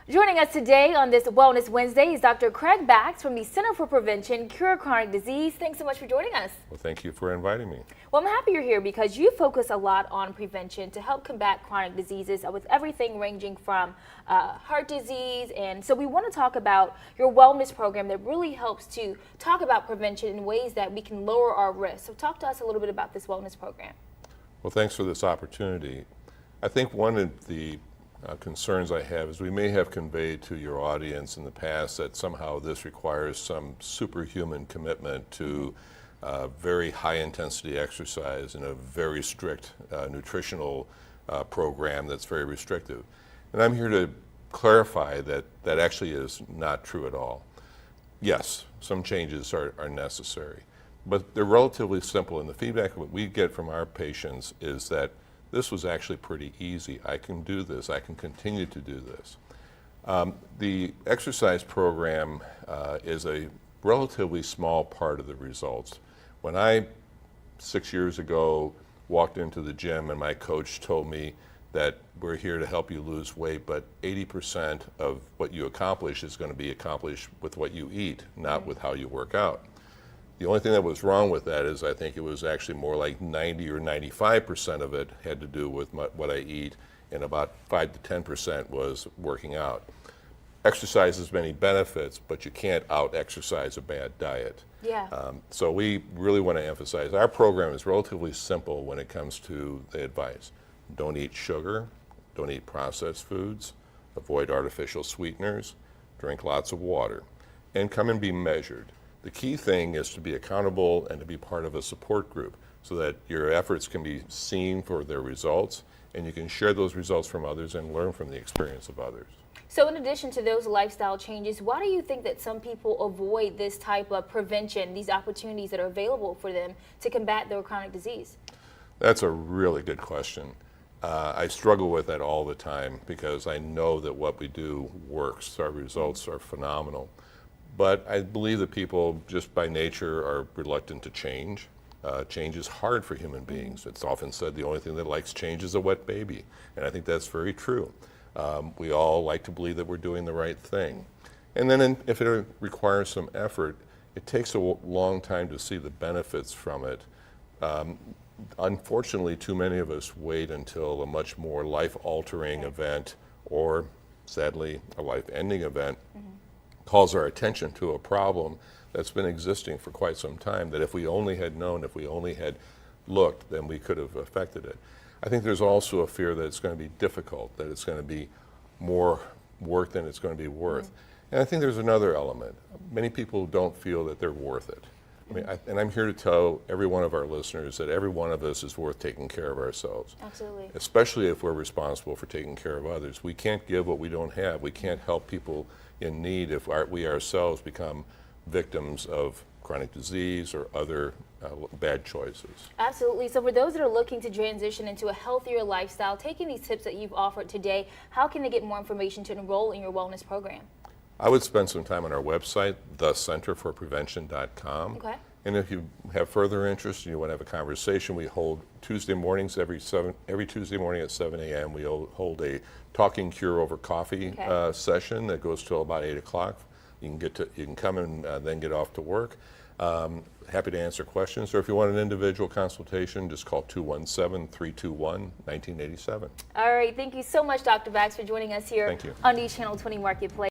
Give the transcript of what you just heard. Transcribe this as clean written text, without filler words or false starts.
Joining us today on this Wellness Wednesday is Dr. Craig Bax from the Center for Prevention, Cure Chronic Disease. Thanks so much for joining us. Well, thank you for inviting me. Well, I'm happy you're here because you focus a lot on prevention to help combat chronic diseases with everything ranging from heart disease. And so we want to talk about your wellness program that really helps to talk about prevention in ways that we can lower our risk. So talk to us a little bit about this wellness program. Well, thanks for this opportunity. I think one of the concerns I have is we may have conveyed to your audience in the past that somehow this requires some superhuman commitment to very high intensity exercise and a very strict nutritional program that's very restrictive. And I'm here to clarify that that actually is not true at all. Yes, some changes are necessary, but they're relatively simple, and the feedback that we get from our patients is that this was actually pretty easy. I can do this. I can continue to do this. The exercise program is a relatively small part of the results. When I, 6 years ago, walked into the gym and my coach told me that we're here to help you lose weight, but 80% of what you accomplish is going to be accomplished with what you eat, not with how you work out. The only thing that was wrong with that is I think it was actually more like 90 or 95% of it had to do with what I eat, and about 5 to 10% was working out. Exercise has many benefits, but you can't out-exercise a bad diet. Yeah. So we really want to emphasize our program is relatively simple when it comes to the advice. Don't eat sugar, don't eat processed foods, avoid artificial sweeteners, drink lots of water, and come and be measured. The key thing is to be accountable and to be part of a support group so that your efforts can be seen for their results and you can share those results from others and learn from the experience of others. So in addition to those lifestyle changes, why do you think that some people avoid this type of prevention, these opportunities that are available for them to combat their chronic disease? That's a really good question. I struggle with that all the time because I know that what we do works. Our results are phenomenal. But I believe that people, just by nature, are reluctant to change. Change is hard for human beings. It's often said the only thing that likes change is a wet baby. And I think that's very true. We all like to believe that we're doing the right thing. And then if it requires some effort, it takes a long time to see the benefits from it. Unfortunately, too many of us wait until a much more life-altering event, or sadly, a life-ending event, calls our attention to a problem that's been existing for quite some time, that if we only had known, if we only had looked, then we could have affected it. I think there's also a fear that it's going to be difficult, that it's going to be more work than it's going to be worth. And I think there's another element. Many people don't feel that they're worth it. I mean, and I'm here to tell every one of our listeners that every one of us is worth taking care of ourselves. Absolutely. Especially if we're responsible for taking care of others. We can't give what we don't have. We can't help people in need if we ourselves become victims of chronic disease or other bad choices. Absolutely. So for those that are looking to transition into a healthier lifestyle, taking these tips that you've offered today, how can they get more information to enroll in your wellness program? I would spend some time on our website, thecenterforprevention.com. Okay. And if you have further interest and you want to have a conversation, we hold Tuesday mornings every Tuesday morning at 7 a.m. We hold a Talking Cure over coffee session that goes till about 8 o'clock. You can come and then get off to work. Happy to answer questions, or if you want an individual consultation, just call 217-321-1987. All right, thank you so much, Dr. Bax, for joining us here Thank you. on News Channel 20 Marketplace.